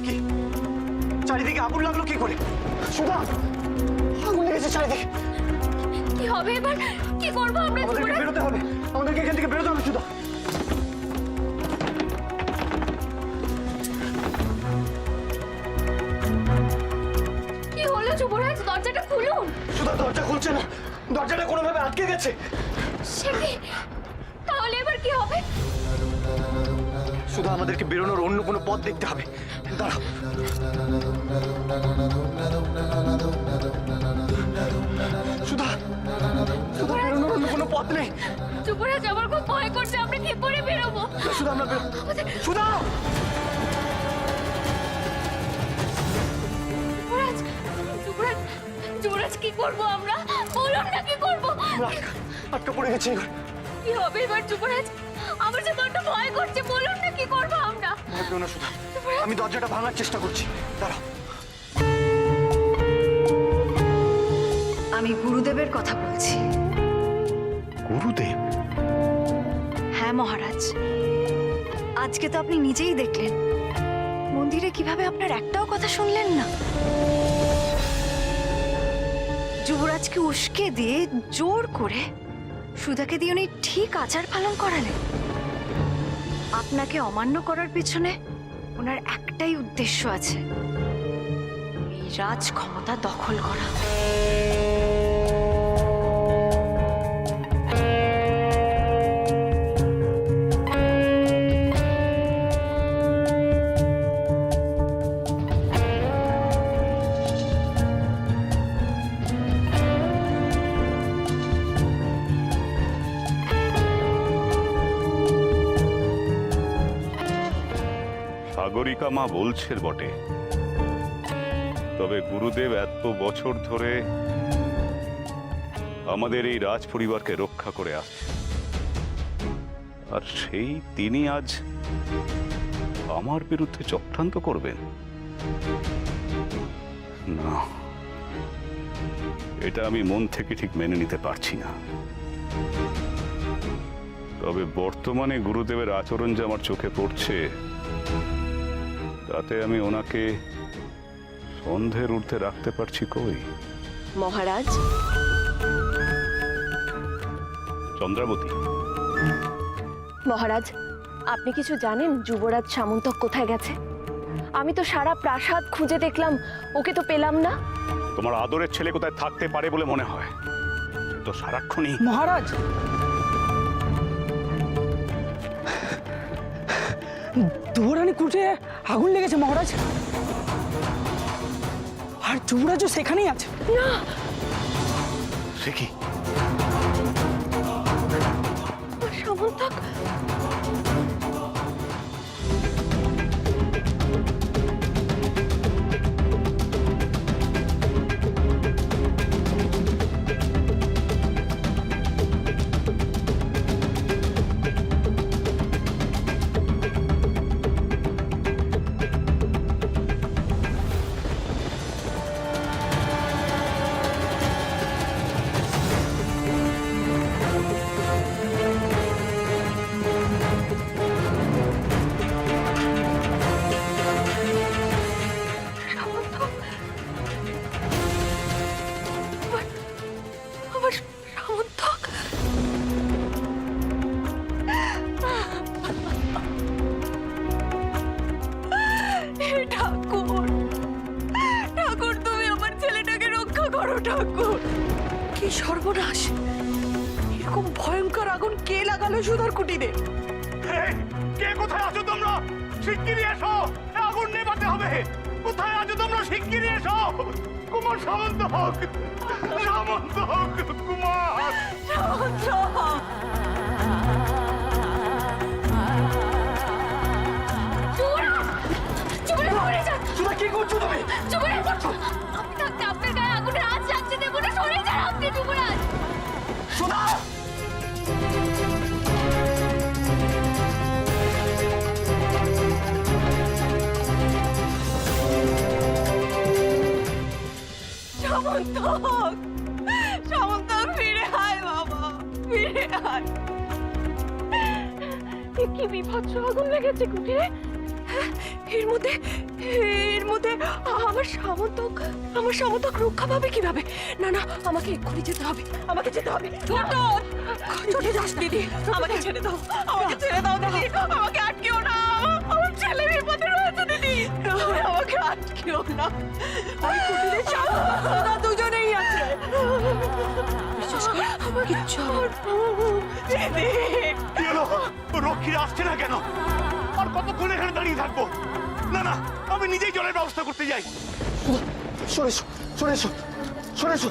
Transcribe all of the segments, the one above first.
কি? চারিদিকে আগুন লাগলো কি করে? সুধা, আগুন লেগেছে চারিদিকে। কি হবে এবার? কি করবো আমরা? আমাদেরকে বেরোতে হবে, আমাদেরকে এখান থেকে বেরোতে হবে সুধা। কি হলো যুবরাজ? দরজাটা খুলুন। সুধা, দরজা খুলছে না, দরজাটা কোনোভাবে আটকে গেছে। সে কি? তাহলে এবার কি হবে? সুধা, আমাদেরকে বেরোনোর অন্য কোনো পথ দেখতে হবে। দাঁড়াও। সুধা, সুধা, বেরোনোর অন্য কোনো পথ নেই। যুবরাজ, আমার খুব ভয় করছে। আমরা কি করে বেরোবো? সুধা, আমরা সুধা! যুবরাজ, যুবরাজ, যুবরাজ, কি করবো আমরা? বলুন না, কি করবো? আটকা পড়ে গেছি। কি হবে এবার যুবরাজ? আমার যে বড্ড ভয় করছে। বলুন না, কি করবো আমরা? ভয় পেও না সুধা, আমি দরজাটা ভাঙার চেষ্টা করছি। দাঁড়াও। আমি গুরুদেবের কথা বলছি। গুরুদেব? হ্যাঁ মহারাজ, আজকে তো আপনি নিজেই দেখলেন মন্দিরে কিভাবে আপনার একটাও কথা শুনলেন না। যুবরাজকে উস্কে দিয়ে জোর করে সুধাকে দিয়ে উনি ঠিক আচার পালন করালেন। আপনাকে অমান্য করার পেছনে ওনার একটাই উদ্দেশ্য আছে, এই রাজ ক্ষমতা দখল করা। সাগরিকা মা বলছে বটে, তবে গুরুদেব এত বছর ধরে আমাদের এই রাজ পরিবারকে রক্ষা করে আসছে, আর সেই তিনি আজ আমার বিরুদ্ধে চক্রান্ত করবেন না। এটা আমি মন থেকে ঠিক মেনে নিতে পারছি না। তবে বর্তমানে গুরুদেবের আচরণ যে আমার চোখে পড়ছে, তাতে আমি ওনাকে সন্ধ্যের ঊর্ধ্বে রাখতে পারছি কই। মহারাজ, চন্দ্রাবতী, মহারাজ, আপনি কিছু জানেন যুবরাজ সামন্তক কোথায় গেছে? আমি তো সারা প্রাসাদ খুঁজে দেখলাম, ওকে তো পেলাম না। তোমার আদরের ছেলে কোথায় থাকতে পারে বলে মনে হয়? তো সারাক্ষণই মহারাজ, দুয়ারানি কুঠে আগুন লেগেছে মহারাজ, আর যুবরাজও সেখানেই আছে। না, সে কি? সামন্তক কি সর্বনাশ! এরকম ভয়ঙ্কর আগুন কে লাগালো সুধার কুটিরে? কে কোথায় আছো তোমরা? শিগগিরই এসো, আগুন নেভাতে হবে। কোথায় আছো তোমরা? শিগগিরই এসো। কুমার সামন্তক, সামন্তক, কুমার সামন্তক। কি করছো তুমি? যুবরাজ, আমি থাকতে আপনার গায়ে আগুনের আঁচ লাগতে দেবো না। সরে যান আপনি যুবরাজ। সুধা! সামন্তক, সামন্তক, ফিরে আয় বাবা, ফিরে আয়। কি বিভৎস আগুন লেগেছে কুটিরে! এর মধ্যে আমার সামন্তক রক্ষা পাবে কিভাবে? না না, আমাকে এক্ষুনি যেতে হবে, আমাকে যেতে হবে। চলে যাস দিদি, আমাকে ছেড়ে দাও, আমাকে ছেড়ে দাও দিদি, আমাকে আটকেও না, আমার ছেলে বিপদে রয়েছে দিদি, আমাকে আটকেও না। আমি কুটিরে যাবো, ওরা দুজনেই আছে। বিশ্বাস কর, কিচ্ছু হবে না। দিদি, কি হলো? রক্ষীরা আসছে না কেন? আর কতক্ষণ এখানে দাঁড়িয়ে থাকবো? না না, আমি নিজেই জলের ব্যবস্থা করতে যাই। সরে এসো, সরে এসো, সরে এসো।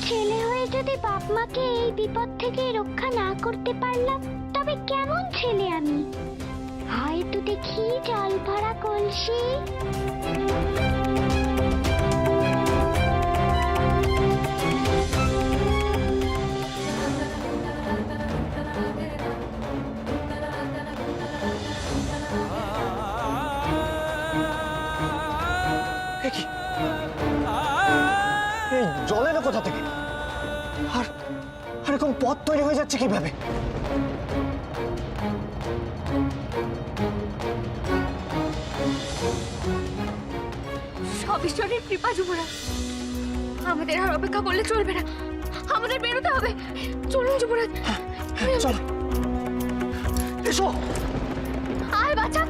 ছেলে হয়ে যদি বাপ মাকে এই বিপদ থেকে রক্ষা না করতে পারলাম, তবে কেমন ছেলে আমি? হয়তো দেখি জল ভরা কলসি। এ কি? এই জল এলো কোথা থেকে? আর এরকম পথ তৈরি হয়ে যাচ্ছে কিভাবে? সব ঈশ্বরের কৃপা যুবরাজ। আমাদের আর অপেক্ষা করলে চলবে না, আমাদের বেরোতে হবে। চলুন যুবরাজ, চলো, এসো। আয় বাচ্চা।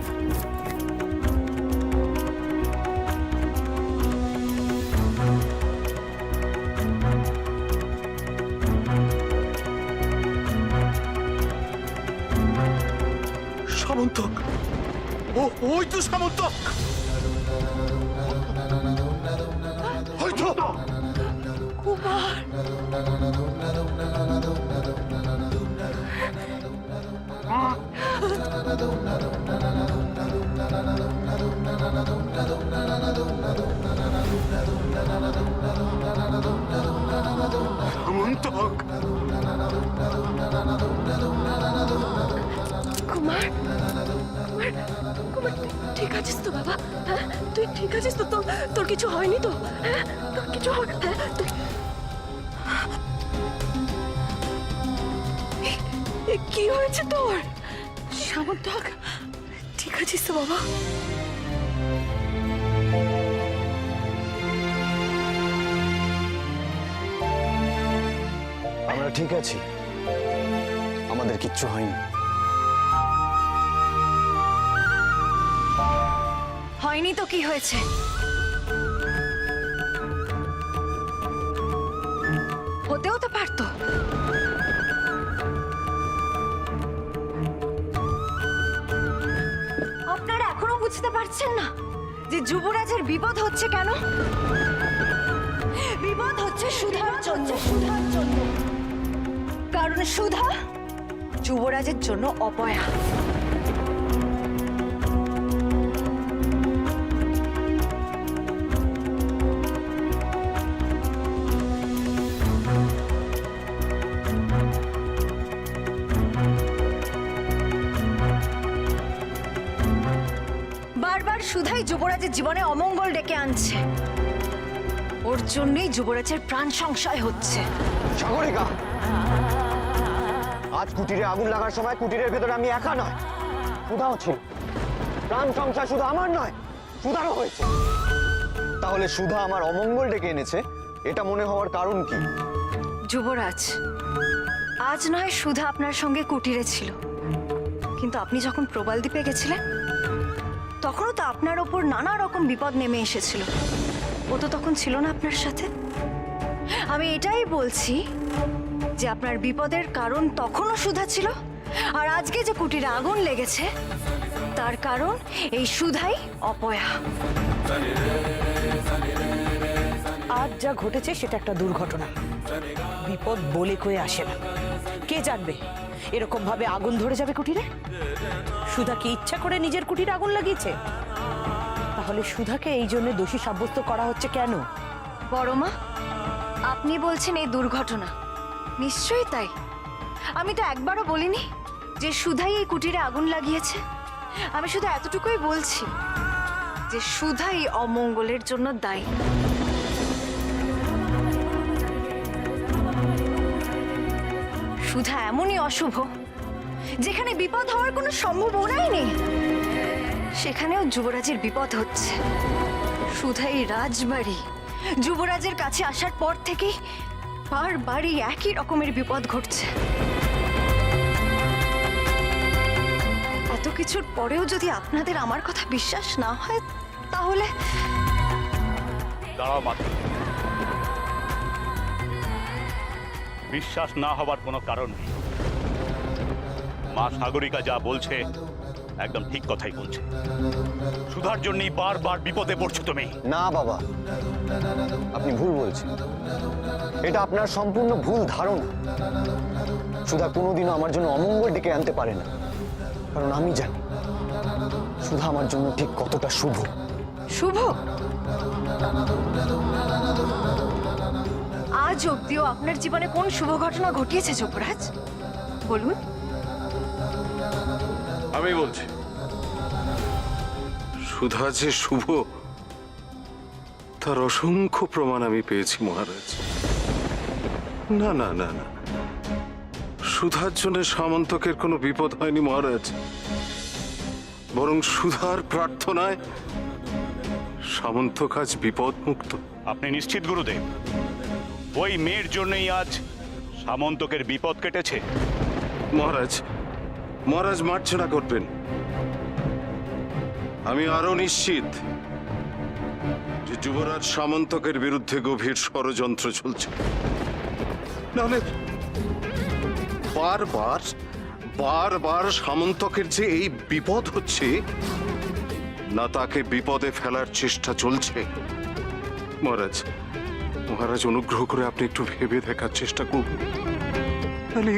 সামন্তক, ওই তো সামন্তক, হয়তো। সামন্তক, কুমার, কুমার, ঠিক আছিস তো বাবা? হ্যাঁ, তুই ঠিক আছিস তো? তোর কিছু হয়নি তো? হ্যাঁ, তোর কিছু হয়? হ্যাঁ, কি হয়েছে তোর? সামন্তক, ঠিক আছিস তো বাবা? আমরা ঠিক আছি, আমাদের কিচ্ছু হয়নি। হয়নি তো কি হয়েছে? হতেও তো পারতো। আপনারা এখনো বুঝতে পারছেন না যে যুবরাজের বিপদ হচ্ছে কেন? বিপদ হচ্ছে সুধার জন্য, সুধার জন্য। কারণ সুধা যুবরাজের জন্য অপয়া। বারবার সুধাই যুবরাজের জীবনে অমঙ্গল ডেকে আনছে। ওর জন্যই যুবরাজের প্রাণ সংশয় হচ্ছে। সাগরিকা, আজ কুটিরে আগুন লাগার সময় কুটিরের ভেতরে আমি একা নয়, সুধাও ছিল। প্রাণ সংশয় শুধু আমার নয়, সুধারও হয়েছে। তাহলে সুধা আমার অমঙ্গল ডেকে এনেছে, এটা মনে হওয়ার কারণ কি? যুবরাজ, আজ নয় সুধা আপনার সঙ্গে কুটিরে ছিল, কিন্তু আপনি যখন প্রবালদ্বীপে গেছিলেন তখনও তো আপনার ওপর নানা রকম বিপদ নেমে এসেছিল। ও তো তখন ছিল না আপনার সাথে। আমি এটাই বলছি যে আপনার বিপদের কারণ তখনও সুধা ছিল, আর আজকে যে কুটিরে আগুন লেগেছে তার কারণ এই সুধাই অপয়া। আজ যা ঘটেছে সেটা একটা দুর্ঘটনা, বিপদ বলে কয়ে আসে না। কে জানবে এরকম ভাবে আগুন ধরে যাবে কুটিরে? সুধা কি ইচ্ছা করে নিজের কুটিরে আগুন লাগিয়েছে? তাহলে সুধাকে এই জন্য দোষী সাব্যস্ত করা হচ্ছে কেন? বড় মা, আপনি বলছেন এই দুর্ঘটনা, নিশ্চয়ই তাই। আমি তো একবারও বলিনি যে সুধাই এই কুটিরে আগুন লাগিয়েছে। আমি শুধু এতটুকুই বলছি যে সুধাই অমঙ্গলের জন্য দায়ী। সুধা এমনই অশুভ যেখানে বিপদ হওয়ার কোনো সম্ভাবনাই নেই। সেখানেও যুবরাজের বিপদ হচ্ছে। সুধা এই রাজবাড়ি যুবরাজের কাছে আসার পর থেকেই বারবারই একই রকমের বিপদ ঘটছে। এত কিছুর পরেও যদি আপনাদের আমার কথা বিশ্বাস না হয় তাহলে দাঁড়াও মাত্র। বিশ্বাস না হবার কোনো কারণ নেই। মা সাগরিকা যা বলছে একদম ঠিক কথাই বলছে। সুধার জন্যই বারবার বিপদে পড়ছো তুমি। না বাবা, আপনি ভুল বলছেন। এটা আপনার সম্পূর্ণ ভুল ধারণা। সুধা কোনোদিনও আমার জন্য অমঙ্গল ডেকে আনতে পারে না, কারণ আমি জানি সুধা আমার জন্য ঠিক কতটা শুভ। শুভ? আজ অব্দিও আপনার জীবনে কোন শুভ ঘটনা ঘটিয়েছে যুবরাজ? বলুন। আমি বলছি, সুধা যে শুভ তার অসংখ্য প্রমাণ আমি পেয়েছি মহারাজ। না না না না, সুধার জন্য সামন্তকের কোনো বিপদ হয়নি মহারাজ, বরং সুধার প্রার্থনায় সামন্তক আজ বিপদ মুক্ত। আপনি নিশ্চিত গুরুদেব ওই মেয়ের জন্যই আজ সামন্তকের বিপদ কেটেছে? মহারাজ, মহারাজ মার্জনা করবেন। আমি আরো নিশ্চিত যে যুবরাজ সামন্তকের বিরুদ্ধে গভীর ষড়যন্ত্র চলছে। নাহলে বারবার বারবার সামন্তকের যে এই বিপদ হচ্ছে, না তাকে বিপদে ফেলার চেষ্টা চলছে। মহারাজ, মহারাজ অনুগ্রহ করে আপনি একটু ভেবে দেখার চেষ্টা করুন। তাহলে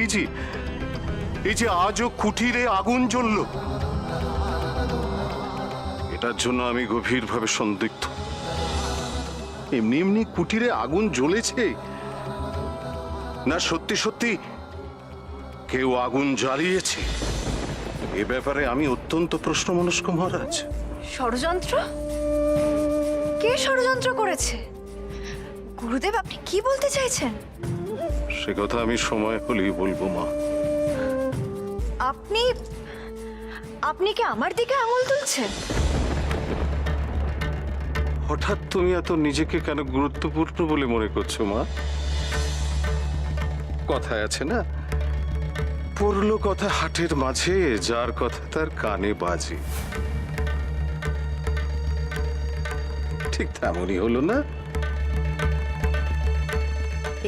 এই যে আজও কুঠিরে আগুন জ্বলল, এটার জন্য আমি গভীরভাবে সন্দিগ্ধ। এমনি এমনি কুঠিরে আগুন জ্বলেছে, না সত্যি সত্যি কেউ আগুন জ্বালিয়েছে? এ ব্যাপারে আমি অত্যন্ত প্রশ্নমনস্ক মহারাজ। ষড়যন্ত্র? কে ষড়যন্ত্র করেছে? গুরুদেব, আপনি কি বলতে চাইছেন? সে কথা আমি সময় হলেই বলবো মা। আপনি কি আমার দিকে আঙুল তুলছেন? হঠাৎ তুমি এত নিজেকে কেন গুরুত্বপূর্ণ বলে মনে করছো মা? কথায় আছে না, পড়লো কথা হাটের মাঝে, যার কথা তার কানে বাজে। ঠিক তেমনই হলো না?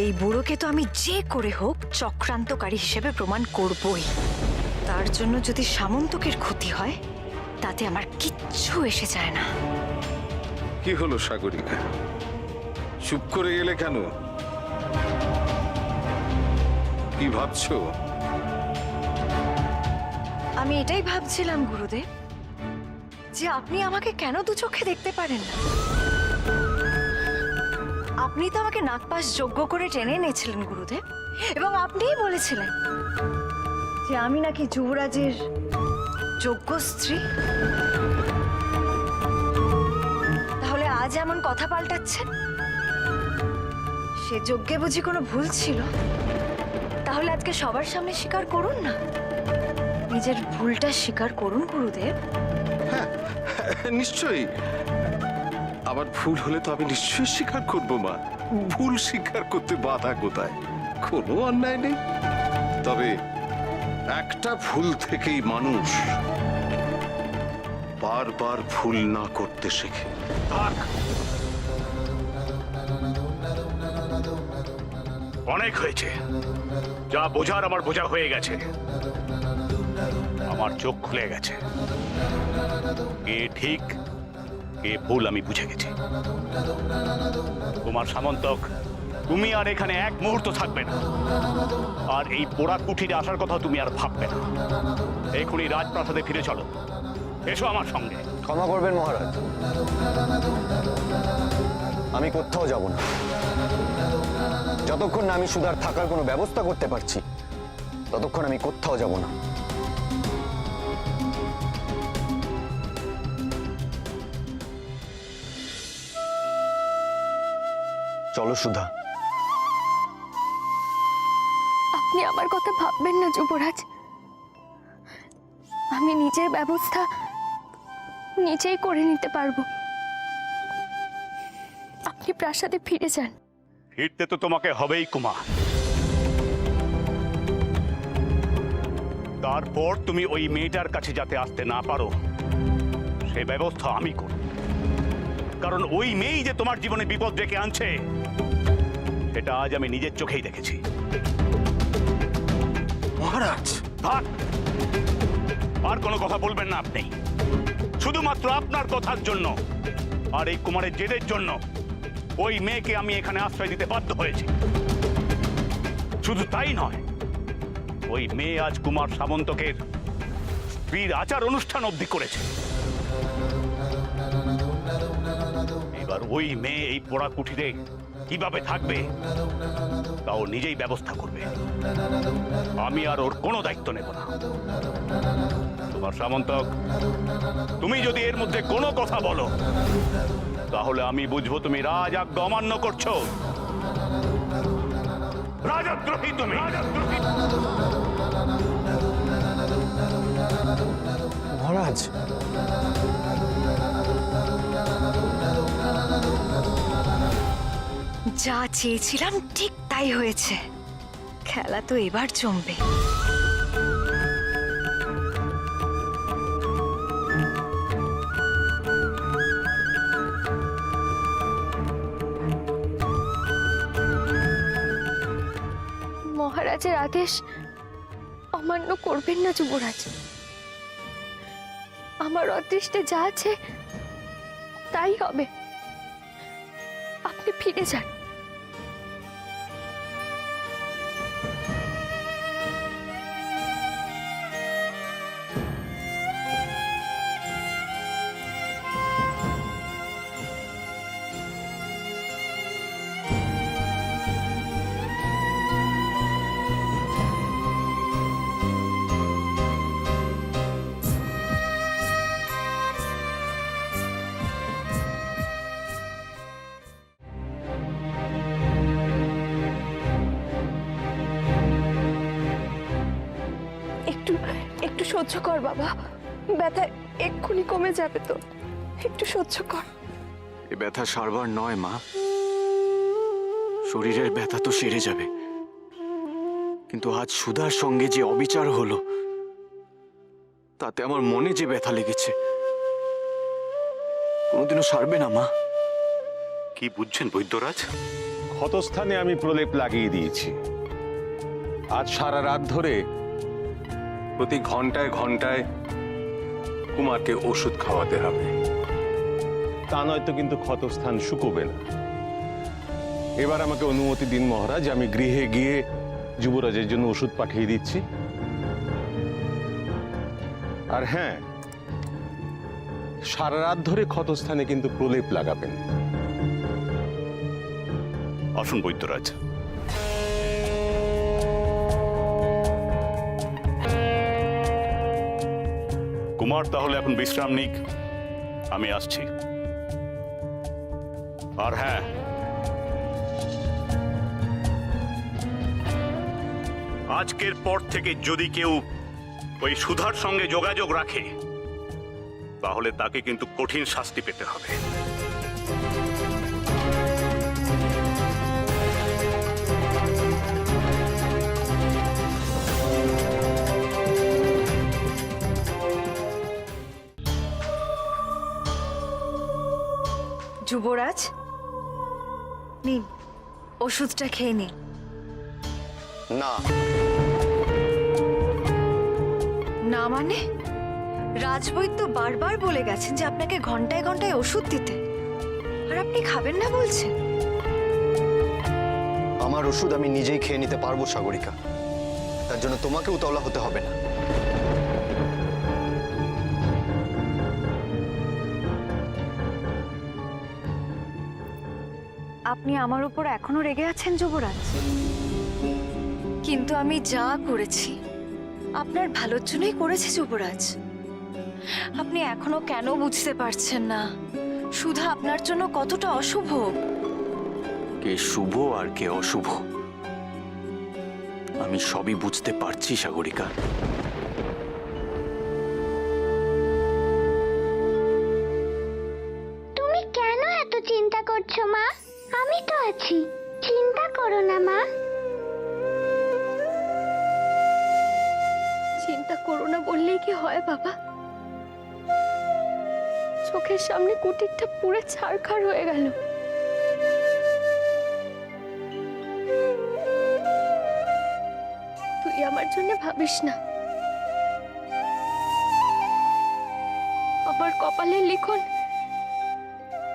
এই বুড়োকে তো আমি যে করে হোক চক্রান্তকারী হিসেবে প্রমাণ করবই। তার জন্য যদি সামন্তকের ক্ষতি হয় তাতে আমার কিচ্ছু এসে যায় না। কি হলো সাগরিকা, চুপ করে গেলে কেন? কি ভাবছো? আমি এটাই ভাবছিলাম গুরুদেব, যে আপনি আমাকে কেন দু চোখে দেখতে পারেন না। আপনি তো আমাকে নাগপাশ যজ্ঞ করে টেনে এনেছিলেন গুরুদেব, এবং আপনিই বলেছিলেন যে আমি নাকি যুবরাজের যোগ্য স্ত্রী। তাহলে আজ এমন কথা পাল্টাচ্ছেন? সে যজ্ঞে বুঝি কোনো ভুল ছিল? তাহলে আজকে সবার সামনে স্বীকার করুন না, নিজের ভুলটা স্বীকার করুন গুরুদেব। নিশ্চয়ই, আমার ভুল হলে তো আমি নিশ্চয়ই স্বীকার করবো মা। ভুল স্বীকার করতে বাধা কোথায়? কোনো অন্যায় নেই। তবে একটা ভুল থেকেই মানুষ বারবার ভুল না করতে শেখে। অনেক হয়েছে, যা বোঝার আমার বোঝা হয়ে গেছে। আমার চোখ খুলে গেছে, কে ঠিক কে ভুল আমি বুঝে গেছি। তোমার সামন্তক, তুমি আর এখানে এক মুহূর্ত থাকবে না, আর এই পোড়া কুঠিরে আসার কথা তুমি আর ভাববে না। এখনই রাজপ্রাসাদে ফিরে চলো, এসো আমার সঙ্গে। ক্ষমা করবেন মহারাজ, আমি কোথাও যাব না যতক্ষণ না আমি সুধার থাকার কোনো ব্যবস্থা করতে পারছি, ততক্ষণ আমি কোথাও যাব না। চলো সুধা। আপনি আমার কথা ভাববেন না যুবরাজ, আমি নিজের ব্যবস্থা নিজেই করে নিতে পারবো। আপনি প্রাসাদে ফিরে যান। ফিরতে তো তোমাকে হবেই কুমার। তারপর তুমি ওই মেয়েটার কাছে যাতে আসতে না পারো সে ব্যবস্থা আমি করব। কারণ ওই মেয়েই যে তোমার জীবনে বিপদ ডেকে আনছে সেটা আজ আমি নিজের চোখেই দেখেছি। মহারাজ, থাক, আর কোনো কথা বলবেন না আপনি। শুধুমাত্র আপনার কথার জন্য আর এই কুমারের জেদের জন্য ওই মেয়েকে আমি এখানে আশ্রয় দিতে বাধ্য হয়েছি। শুধু তাই নয়, ওই মেয়ে আজ কুমার সামন্তকের স্ত্রীর আচার অনুষ্ঠান অবধি করেছে। এবার ওই মেয়ে এই পোড়া কুঠিরে কিভাবে থাকবে তাও নিজেই ব্যবস্থা করবে। আমি আর ওর কোনো দায়িত্ব নেব না। তোমার সামন্তক, তুমি যদি এর মধ্যে কোনো কথা বলো তাহলে আমি বুঝবো তুমি রাজ আজ্ঞা অমান্য করছো। রাজদ্রোহী তুমি, রাজদ্রোহী। মহারাজ, যা চেয়েছিলাম ঠিক তাই হয়েছে। খেলা তো এবার জমবে। মহারাজের আদেশ অমান্য করবেন না যুবরাজ। আমার অদৃষ্টে যা আছে তাই হবে। আপনি ফিরে যান। একটু একটু সহ্য কর বাবা, ব্যথা এক্ষুনি কমে যাবে তো। একটু সহ্য কর। এ ব্যথা সারবার নয় মা, শরীরের ব্যথা তো সেরে যাবে, কিন্তু আজ সুধার সঙ্গে যে অবিচার হলো তাতে আমার মনে যে ব্যথা লেগেছে কোনোদিনও সারবে না মা। কি বুঝছেন বৈদ্যরাজ? ক্ষতস্থানে আমি প্রলেপ লাগিয়ে দিয়েছি। আজ সারা রাত ধরে প্রতি ঘন্টায় ঘন্টায় কুমারকে ওষুধ খাওয়াতে হবে, তা নয়তো কিন্তু ক্ষতস্থান শুকোবে না। এবার আমাকে অনুমতি দিন মহারাজ, আমি গৃহে গিয়ে যুবরাজের জন্য ওষুধ পাঠিয়ে দিচ্ছি। আর হ্যাঁ, সারা রাত ধরে ক্ষতস্থানে কিন্তু প্রলেপ লাগাবেন। আসুন বৈদ্যরাজ। কুমার তাহলে এখন বিশ্রাম নিক, আমি আসছি। আর হ্যাঁ, আজকের পর থেকে যদি কেউ ওই সুধার সঙ্গে যোগাযোগ রাখে তাহলে তাকে কিন্তু কঠিন শাস্তি পেতে হবে। যুবরাজ, নিন ওষুধটা খেয়ে নিন। না। না মানে? রাজবৈদ্য বারবার বলে গেছেন যে আপনাকে ঘন্টায় ঘন্টায় ওষুধ দিতে, আর আপনি খাবেন না বলছেন। আমার ওষুধ আমি নিজেই খেয়ে নিতে পারবো সাগরিকা, তার জন্য তোমাকে উতলা হতে হবে না। আপনি আমার উপর এখনো রেগে আছেন যুবরাজ, কিন্তু আমি যা করেছি আপনার ভালোর জন্যই করেছি যুবরাজ। আপনি এখনো কেন বুঝতে পারছেন না সুধা আপনার জন্য কতটা অশুভ? কে শুভ আর কে অশুভ আমি সবই বুঝতে পারছি সাগরিকা। করছো মা? আমি তো আছি, চিন্তা করো না মা। চিন্তা করো না বললেই কি হয় বাবা? চোখের সামনে কুটিরটা পুরো ছারখার হয়ে গেল। তুই আমার জন্য ভাবিস না। আমার কপালের লিখন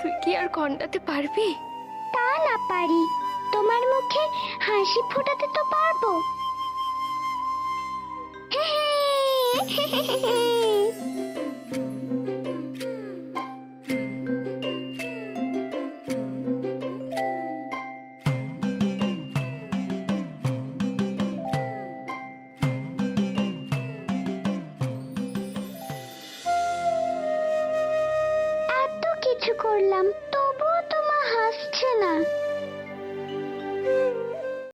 তুই কি আর ঘন্টাতে পারবি? তা না পারি, তোমার মুখে হাসি ফোটাতে তো পারবো। এত কিছু করলাম, তবুও তোমা হাসছে না।